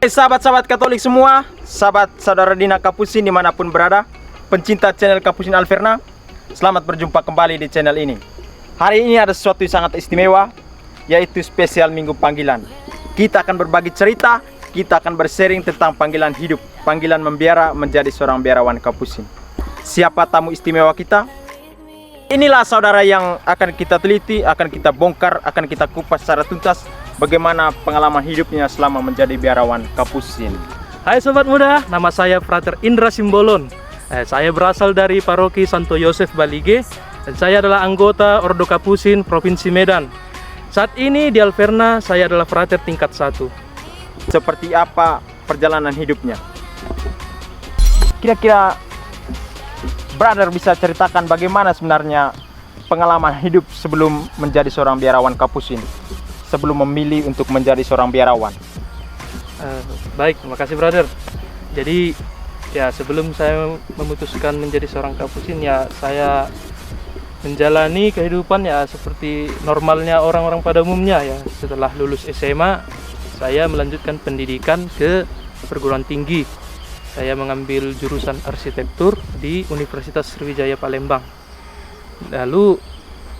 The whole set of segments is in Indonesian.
Sahabat-sahabat Katolik semua, sahabat saudara Dina Kapusin dimanapun berada, pencinta channel Kapusin Alverna, selamat berjumpa kembali di channel ini. Hari ini ada sesuatu yang sangat istimewa, yaitu spesial Minggu Panggilan. Kita akan berbagi cerita, kita akan bersharing tentang panggilan hidup, panggilan membiara menjadi seorang biarawan Kapusin. Siapa tamu istimewa kita? Inilah saudara yang akan kita teliti, akan kita bongkar, akan kita kupas secara tuntas bagaimana pengalaman hidupnya selama menjadi biarawan Kapusin. Hai sobat muda, nama saya Frater Indra Simbolon. Saya berasal dari Paroki Santo Yosef Balige dan saya adalah anggota Ordo Kapusin Provinsi Medan. Saat ini di Alverna saya adalah Frater tingkat 1. Seperti apa perjalanan hidupnya? Kira-kira Brother bisa ceritakan bagaimana sebenarnya pengalaman hidup sebelum menjadi seorang biarawan Kapusin, sebelum memilih untuk menjadi seorang biarawan? Baik, terima kasih brother. Jadi ya sebelum saya memutuskan menjadi seorang Kapusin, ya saya menjalani kehidupan ya seperti normalnya orang-orang pada umumnya ya. Setelah lulus SMA, saya melanjutkan pendidikan ke perguruan tinggi. Saya mengambil jurusan arsitektur di Universitas Sriwijaya Palembang. Lalu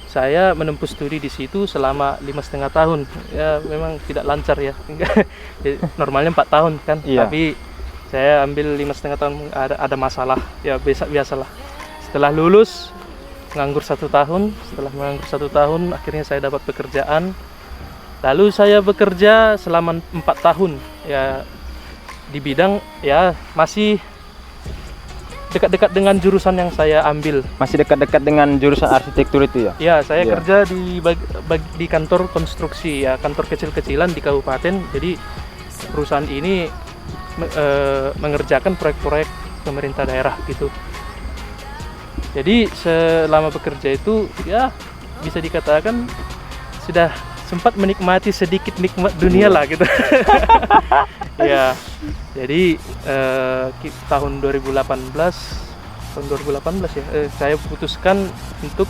saya menempuh studi di situ selama 5,5 tahun. Ya memang tidak lancar ya. Normalnya 4 tahun kan. Iya. Tapi saya ambil 5,5 tahun ada masalah. Ya biasalah. Setelah lulus nganggur 1 tahun. Setelah menganggur 1 tahun akhirnya saya dapat pekerjaan. Lalu saya bekerja selama 4 tahun. Ya di bidang ya masih dekat-dekat dengan jurusan yang saya ambil. Masih dekat-dekat dengan jurusan arsitektur itu ya? Ya, saya Iya. kerja di kantor konstruksi ya, kantor kecil-kecilan di kabupaten. Jadi perusahaan ini mengerjakan proyek-proyek pemerintah daerah gitu. Jadi selama bekerja itu ya bisa dikatakan sudah sempat menikmati sedikit nikmat dunia lah gitu. Ya, jadi tahun 2018 ya, saya putuskan untuk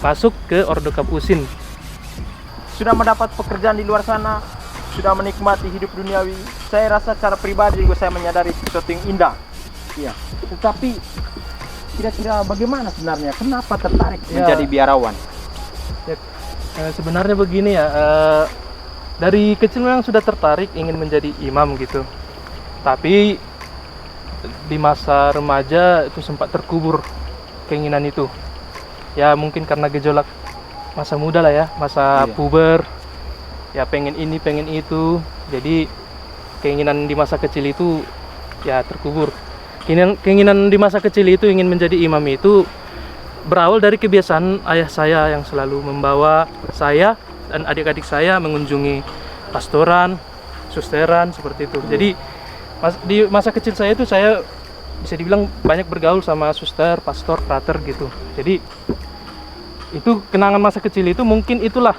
masuk ke Ordo Kapusin. Sudah mendapat pekerjaan di luar sana, sudah menikmati hidup duniawi. Saya rasa secara pribadi juga saya menyadari sesuatu yang indah. Iya. Tetapi kira-kira bagaimana sebenarnya? Kenapa tertarik menjadi biarawan? Ya, sebenarnya begini ya. Dari kecil memang sudah tertarik ingin menjadi imam gitu. Tapi di masa remaja itu sempat terkubur keinginan itu. Ya mungkin karena gejolak masa muda lah ya, masa puber. Ya pengen ini, pengen itu. Jadi keinginan di masa kecil itu ya terkubur. Keinginan di masa kecil itu ingin menjadi imam itu berawal dari kebiasaan ayah saya yang selalu membawa saya dan adik-adik saya mengunjungi pastoran, susteran seperti itu. Jadi di masa kecil saya itu saya bisa dibilang banyak bergaul sama suster, pastor, frater gitu. Jadi itu kenangan masa kecil itu mungkin itulah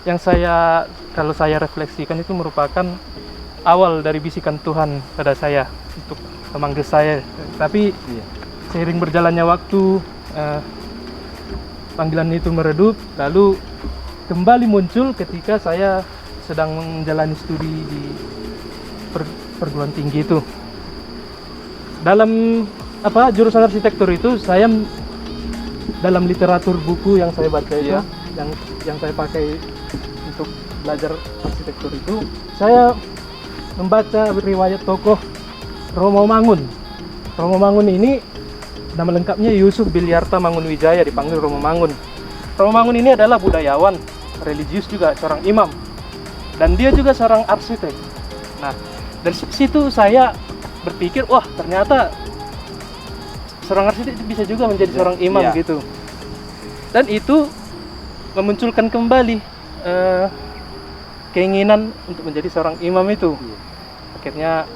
yang kalau saya refleksikan itu merupakan awal dari bisikan Tuhan pada saya untuk memanggil saya. Tapi seiring berjalannya waktu panggilan itu meredup, lalu kembali muncul ketika saya sedang menjalani studi di perguruan tinggi itu. Dalam jurusan arsitektur itu saya dalam literatur buku yang saya baca itu, yang saya pakai untuk belajar arsitektur itu, saya membaca riwayat tokoh Romo Mangun. Romo Mangun ini nama lengkapnya Yusuf Bilyarta Mangunwijaya, dipanggil Romo Mangun. Romo Mangun ini adalah budayawan, religius juga, seorang imam, dan dia juga seorang arsitek. Nah, dari situ saya berpikir, wah ternyata seorang arsitek bisa juga menjadi seorang imam gitu. Dan itu memunculkan kembali keinginan untuk menjadi seorang imam itu. Akhirnya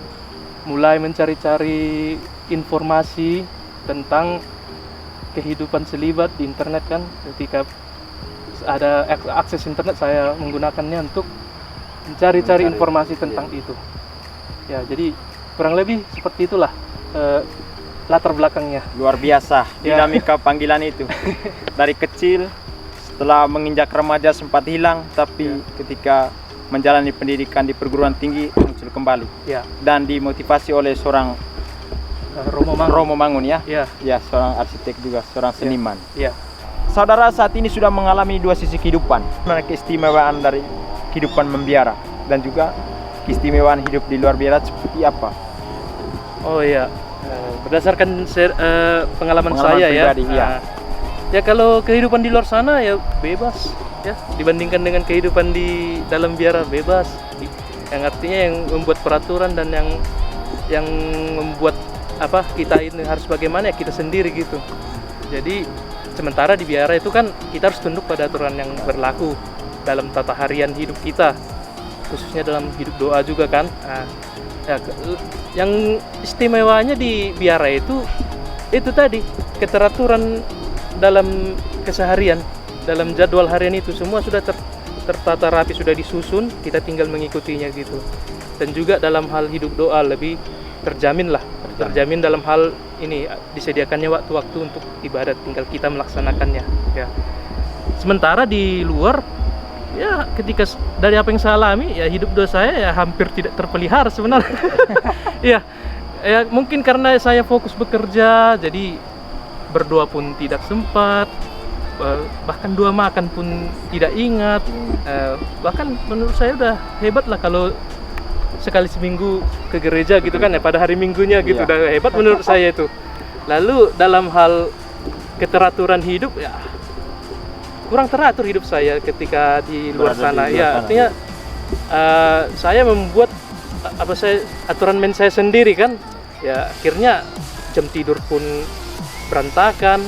mulai mencari-cari informasi tentang kehidupan selibat di internet kan. Ketika ada akses internet, saya menggunakannya untuk mencari informasi tentang itu. Ya, jadi kurang lebih seperti itulah latar belakangnya. Luar biasa dinamika panggilan itu. Dari kecil, setelah menginjak remaja sempat hilang, tapi ketika menjalani pendidikan di perguruan tinggi muncul kembali Ya, dan dimotivasi oleh seorang Romo Mangun ya. Ya, Ya, seorang arsitek juga, seorang seniman. ya. Saudara saat ini sudah mengalami dua sisi kehidupan. Mana keistimewaan dari kehidupan membiara dan juga keistimewaan hidup di luar biara seperti apa? Oh iya, berdasarkan pengalaman saya pribadi, ya. iya. Ya kalau kehidupan di luar sana ya bebas ya, dibandingkan dengan kehidupan di dalam biara bebas. Yang artinya yang membuat peraturan dan yang membuat apa kita ini harus bagaimana ya kita sendiri gitu. Jadi sementara di biara itu kan kita harus tunduk pada aturan yang berlaku dalam tata harian hidup kita, khususnya dalam hidup doa juga kan. Nah, ya, yang istimewanya di biara itu tadi keteraturan dalam keseharian, dalam jadwal harian itu semua sudah tertata rapi, sudah disusun, kita tinggal mengikutinya gitu. Dan juga dalam hal hidup doa lebih terjamin dalam hal ini disediakannya waktu-waktu untuk ibadat, tinggal kita melaksanakannya ya. Sementara di luar ya ketika dari apa yang saya alami ya hidup doa saya ya hampir tidak terpelihara sebenarnya. Ya mungkin karena saya fokus bekerja jadi berdoa pun tidak sempat, bahkan doa makan pun tidak ingat. Bahkan menurut saya udah hebat lah kalau sekali seminggu ke gereja gitu kan ya, pada hari minggunya gitu. Iya. Udah hebat menurut saya itu. Lalu dalam hal keteraturan hidup ya kurang teratur hidup saya ketika di luar sana. Ya artinya saya membuat aturan main saya sendiri kan. Ya akhirnya jam tidur pun berantakan,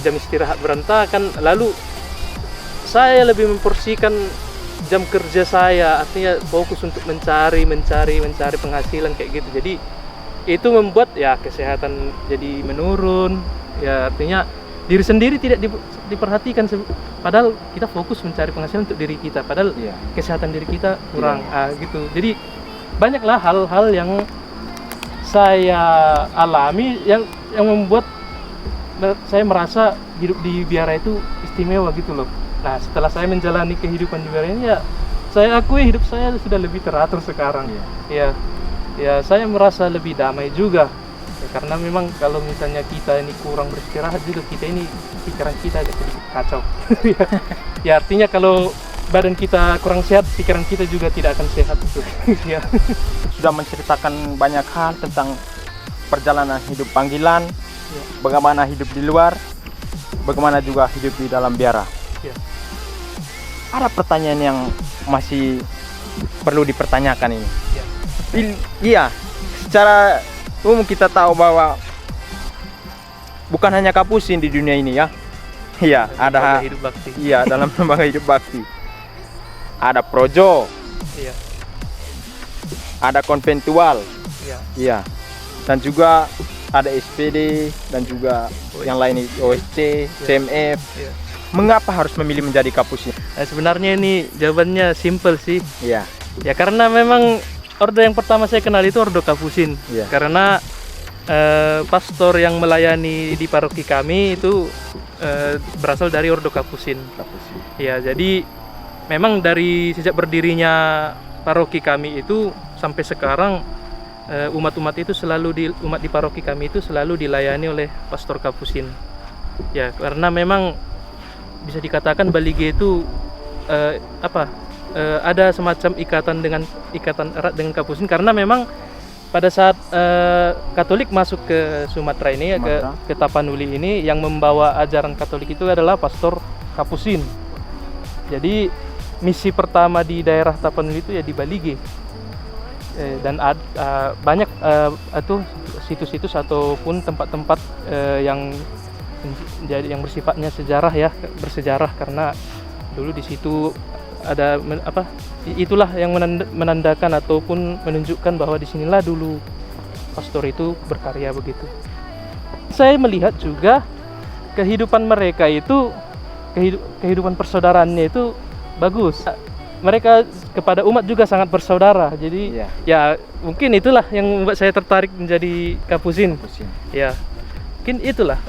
jam istirahat berantakan. Lalu saya lebih memporsikan jam kerja saya, artinya fokus untuk mencari penghasilan kayak gitu. Jadi itu membuat ya kesehatan jadi menurun. Ya artinya diri sendiri tidak diperhatikan, padahal kita fokus mencari penghasilan untuk diri kita, padahal kesehatan diri kita kurang. Gitu. Jadi banyaklah hal-hal yang saya alami yang membuat saya merasa hidup di biara itu istimewa gitu loh. Nah setelah saya menjalani kehidupan di biara ini ya saya akui hidup saya sudah lebih teratur sekarang. Ya saya merasa lebih damai juga ya, karena memang kalau misalnya kita ini kurang beristirahat juga kita ini pikiran kita agak sedikit kacau. Ya artinya kalau badan kita kurang sehat, pikiran kita juga tidak akan sehat itu. Ya. Sudah menceritakan banyak hal tentang perjalanan hidup panggilan, bagaimana hidup di luar, bagaimana juga hidup di dalam biara. Ya. Ada pertanyaan yang masih perlu dipertanyakan ini. Ya. Iya, secara umum kita tahu bahwa bukan hanya Kapusin di dunia ini ya. Iya, ada hidup bakti. Iya, dalam lembaga hidup bakti. Ada projo, Iya. ada konventual, Iya. iya. Dan juga ada SPD dan juga yang lain OSC, CMF. Iya. Mengapa harus memilih menjadi Kapusin? Nah, sebenarnya ini jawabannya simple sih. Iya. Ya karena memang orde yang pertama saya kenal itu Ordo Kapusin. Iya. Karena pastor yang melayani di paroki kami itu berasal dari Ordo Kapusin. Ya, jadi memang dari sejak berdirinya paroki kami itu sampai sekarang umat-umat itu umat di paroki kami itu selalu dilayani oleh pastor Kapusin. Ya, karena memang bisa dikatakan Balige itu ada semacam ikatan erat dengan Kapusin, karena memang pada saat Katolik masuk ke Sumatera ini ya, ke Tapanuli ini, yang membawa ajaran Katolik itu adalah pastor Kapusin. Jadi misi pertama di daerah Tapanuli itu ya di Balige. Dan banyak situs-situs ataupun tempat-tempat yang bersifatnya bersejarah, karena dulu di situ ada itulah yang menandakan ataupun menunjukkan bahwa disinilah dulu pastor itu berkarya begitu. Saya melihat juga kehidupan mereka itu kehidupan persaudaraannya itu bagus. Mereka kepada umat juga sangat bersaudara. Jadi ya mungkin itulah yang membuat saya tertarik menjadi Kapusin. Ya, mungkin itulah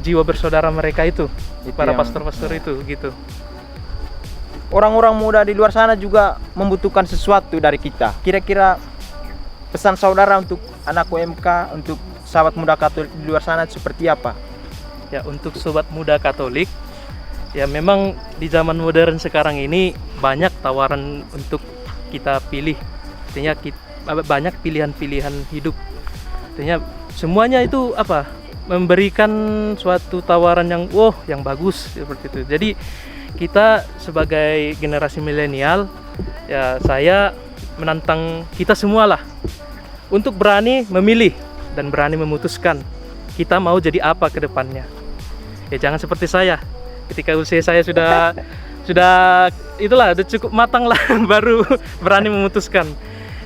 jiwa bersaudara mereka itu para pastor-pastor itu gitu. orang-orang muda di luar sana juga membutuhkan sesuatu dari kita. Kira-kira pesan saudara untuk anak UMK, untuk sahabat muda Katolik di luar sana seperti apa? Ya, untuk sobat muda Katolik, ya memang di zaman modern sekarang ini banyak tawaran untuk kita pilih. Artinya banyak pilihan-pilihan hidup. Artinya semuanya itu memberikan suatu tawaran yang bagus seperti itu. Jadi kita sebagai generasi milenial, ya saya menantang kita semualah untuk berani memilih dan berani memutuskan kita mau jadi apa ke depannya. Ya jangan seperti saya. Ketika usia saya sudah itulah udah cukup matang lah baru berani memutuskan.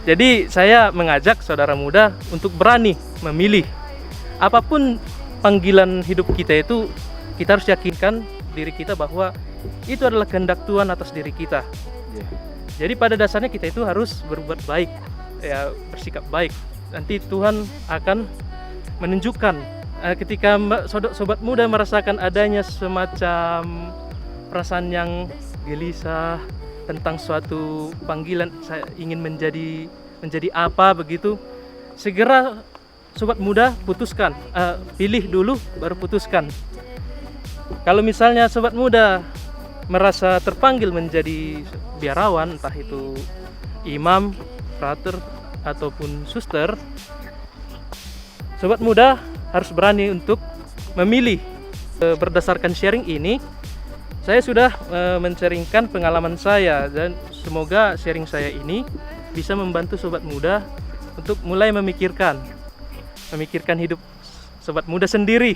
Jadi saya mengajak saudara muda untuk berani memilih. Apapun panggilan hidup kita itu, kita harus yakinkan diri kita bahwa itu adalah kehendak Tuhan atas diri kita. Jadi pada dasarnya kita itu harus berbuat baik, ya bersikap baik. Nanti Tuhan akan menunjukkan ketika sobat muda merasakan adanya semacam perasaan yang gelisah tentang suatu panggilan, saya ingin menjadi apa begitu, segera sobat muda putuskan, pilih dulu baru putuskan. Kalau misalnya sobat muda merasa terpanggil menjadi biarawan, entah itu imam, frater ataupun suster, sobat muda harus berani untuk memilih. Berdasarkan sharing ini, saya sudah men-sharingkan pengalaman saya, dan semoga sharing saya ini bisa membantu sobat muda untuk mulai memikirkan hidup sobat muda sendiri.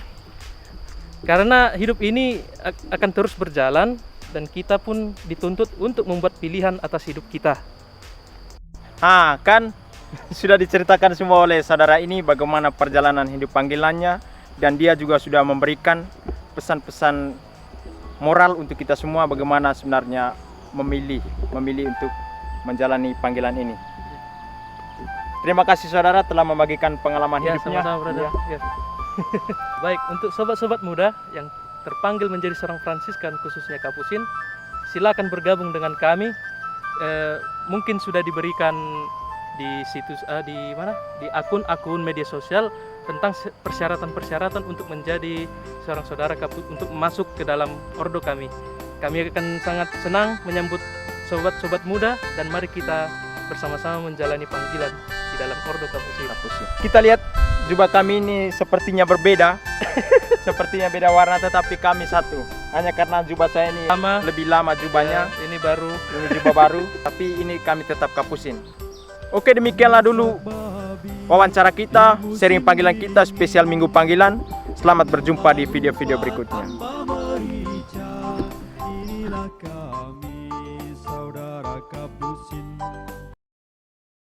Karena hidup ini akan terus berjalan dan kita pun dituntut untuk membuat pilihan atas hidup kita. Kan sudah diceritakan semua oleh saudara ini bagaimana perjalanan hidup panggilannya, dan dia juga sudah memberikan pesan-pesan moral untuk kita semua bagaimana sebenarnya memilih untuk menjalani panggilan ini. Terima kasih saudara telah membagikan pengalaman hidupnya. Sama-sama, brother. Ya. Baik, untuk sobat-sobat muda yang terpanggil menjadi seorang Fransiskan khususnya Kapusin, silakan bergabung dengan kami. Mungkin sudah diberikan di situs di akun-akun media sosial tentang persyaratan-persyaratan untuk menjadi seorang saudara untuk masuk ke dalam ordo kami. Kami akan sangat senang menyambut sobat-sobat muda, dan mari kita bersama-sama menjalani panggilan di dalam ordo Kapusin. Kita lihat jubah kami ini sepertinya berbeda. Sepertinya beda warna, tetapi kami satu. Hanya karena jubah saya ini lebih lama jubahnya. Ini jubah baru, tapi ini kami tetap Kapusin. Oke, demikianlah dulu wawancara kita, sharing panggilan kita spesial Minggu Panggilan. Selamat berjumpa di video-video berikutnya.